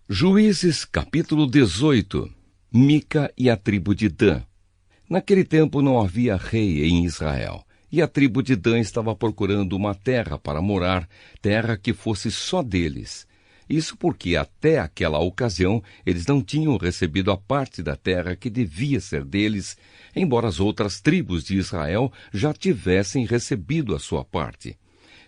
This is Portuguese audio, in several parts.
Juízes capítulo 18. Mica e a tribo de Dan. Naquele tempo não havia rei em Israel, e a tribo de Dan estava procurando uma terra para morar, terra que fosse só deles. Isso porque até aquela ocasião eles não tinham recebido a parte da terra que devia ser deles, embora as outras tribos de Israel já tivessem recebido a sua parte.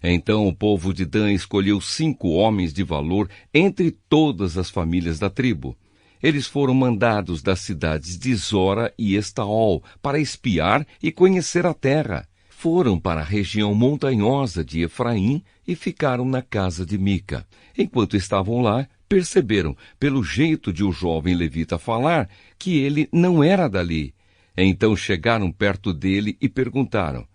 Então o povo de Dan escolheu 5 homens de valor entre todas as famílias da tribo. Eles foram mandados das cidades de Zora e Estaol para espiar e conhecer a terra. Foram para a região montanhosa de Efraim e ficaram na casa de Mica. Enquanto estavam lá, perceberam, pelo jeito de o jovem levita falar, que ele não era dali. Então chegaram perto dele e perguntaram: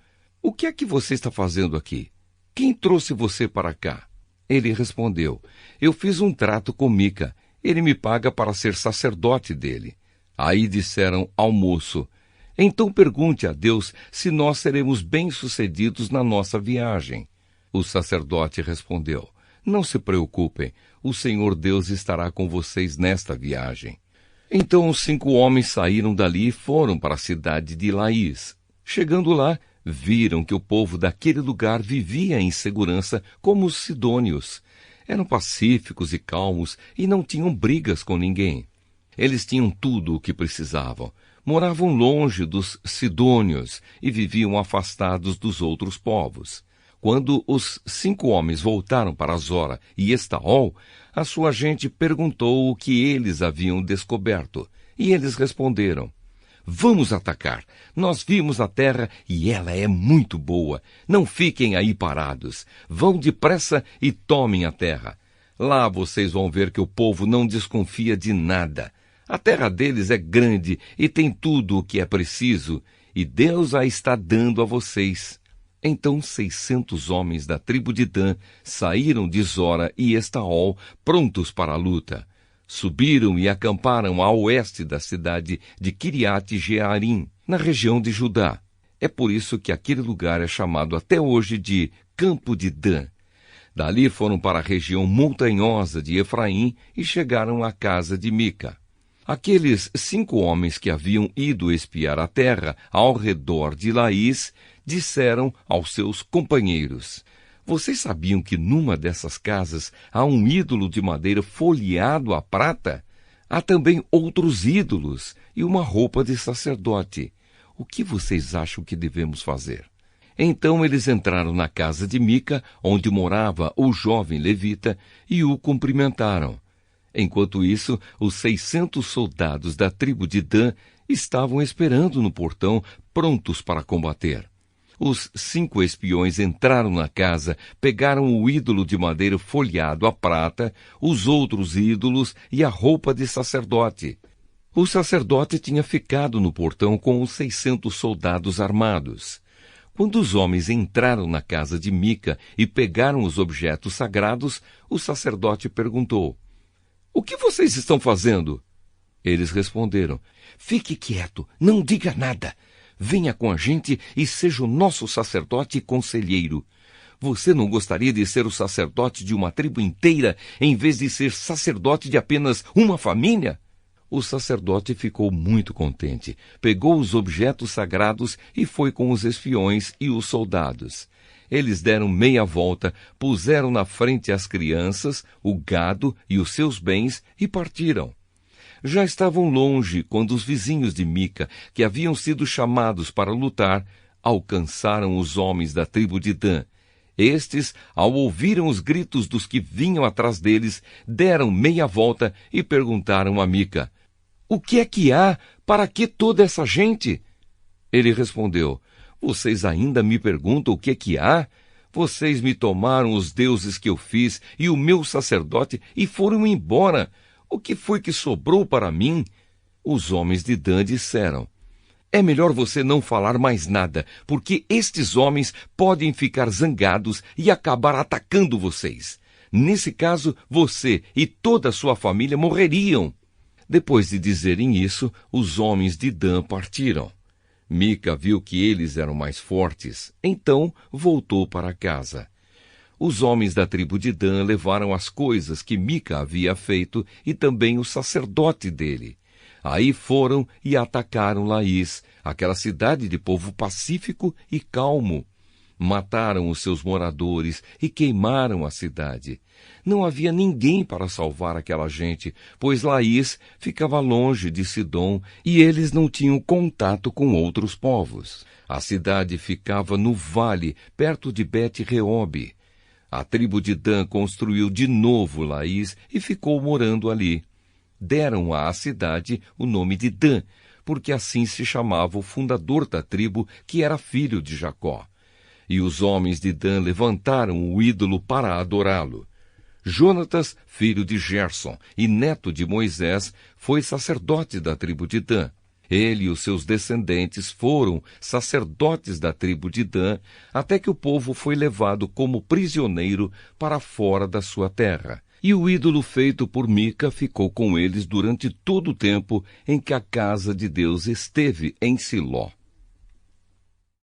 "O que é que você está fazendo aqui? Quem trouxe você para cá?" Ele respondeu: "Eu fiz um trato com Mica. Ele me paga para ser sacerdote dele." Aí disseram ao moço: "Então pergunte a Deus se nós seremos bem-sucedidos na nossa viagem." O sacerdote respondeu: "Não se preocupem, o Senhor Deus estará com vocês nesta viagem." Então os 5 homens saíram dali e foram para a cidade de Laís. Chegando lá, viram que o povo daquele lugar vivia em segurança como os sidônios. Eram pacíficos e calmos e não tinham brigas com ninguém. Eles tinham tudo o que precisavam. Moravam longe dos sidônios e viviam afastados dos outros povos. Quando os 5 homens voltaram para Zora e Estaol, a sua gente perguntou o que eles haviam descoberto. E eles responderam: "Vamos atacar. Nós vimos a terra e ela é muito boa. Não fiquem aí parados. Vão depressa e tomem a terra. Lá vocês vão ver que o povo não desconfia de nada. A terra deles é grande e tem tudo o que é preciso, e Deus a está dando a vocês." Então 600 homens da tribo de Dan saíram de Zora e Estaol prontos para a luta. Subiram e acamparam a oeste da cidade de Quiriate-Jearim, na região de Judá. É por isso que aquele lugar é chamado até hoje de Campo de Dan. Dali foram para a região montanhosa de Efraim e chegaram à casa de Mica. Aqueles 5 homens que haviam ido espiar a terra ao redor de Laís disseram aos seus companheiros: "Vocês sabiam que numa dessas casas há um ídolo de madeira folheado à prata? Há também outros ídolos e uma roupa de sacerdote. O que vocês acham que devemos fazer?" Então eles entraram na casa de Mica, onde morava o jovem levita, e o cumprimentaram. Enquanto isso, os 600 soldados da tribo de Dan estavam esperando no portão, prontos para combater. Os 5 espiões entraram na casa, pegaram o ídolo de madeira folheado à prata, os outros ídolos e a roupa de sacerdote. O sacerdote tinha ficado no portão com os 600 soldados armados. Quando os homens entraram na casa de Mica e pegaram os objetos sagrados, o sacerdote perguntou: "O que vocês estão fazendo?" Eles responderam: "Fique quieto, não diga nada. Venha com a gente e seja o nosso sacerdote e conselheiro. Você não gostaria de ser o sacerdote de uma tribo inteira, em vez de ser sacerdote de apenas uma família?" O sacerdote ficou muito contente, pegou os objetos sagrados e foi com os espiões e os soldados. Eles deram meia volta, puseram na frente as crianças, o gado e os seus bens e partiram. Já estavam longe quando os vizinhos de Mica, que haviam sido chamados para lutar, alcançaram os homens da tribo de Dan. Estes, ao ouvirem os gritos dos que vinham atrás deles, deram meia volta e perguntaram a Mica: "O que é que há? Para que toda essa gente?" Ele respondeu: "Vocês ainda me perguntam o que é que há? Vocês me tomaram os deuses que eu fiz e o meu sacerdote e foram embora. O que foi que sobrou para mim?" Os homens de Dan disseram: "É melhor você não falar mais nada, porque estes homens podem ficar zangados e acabar atacando vocês. Nesse caso, você e toda a sua família morreriam." Depois de dizerem isso, os homens de Dan partiram. Mica viu que eles eram mais fortes, então voltou para casa. Os homens da tribo de Dan levaram as coisas que Mica havia feito e também o sacerdote dele. Aí foram e atacaram Laís, aquela cidade de povo pacífico e calmo. Mataram os seus moradores e queimaram a cidade. Não havia ninguém para salvar aquela gente, pois Laís ficava longe de Sidom e eles não tinham contato com outros povos. A cidade ficava no vale, perto de Bet-Reobe. A tribo de Dan construiu de novo Laís e ficou morando ali. Deram à cidade o nome de Dan, porque assim se chamava o fundador da tribo, que era filho de Jacó. E os homens de Dan levantaram o ídolo para adorá-lo. Jonatas, filho de Gerson e neto de Moisés, foi sacerdote da tribo de Dan. Ele e os seus descendentes foram sacerdotes da tribo de Dan, até que o povo foi levado como prisioneiro para fora da sua terra. E o ídolo feito por Mica ficou com eles durante todo o tempo em que a casa de Deus esteve em Siló.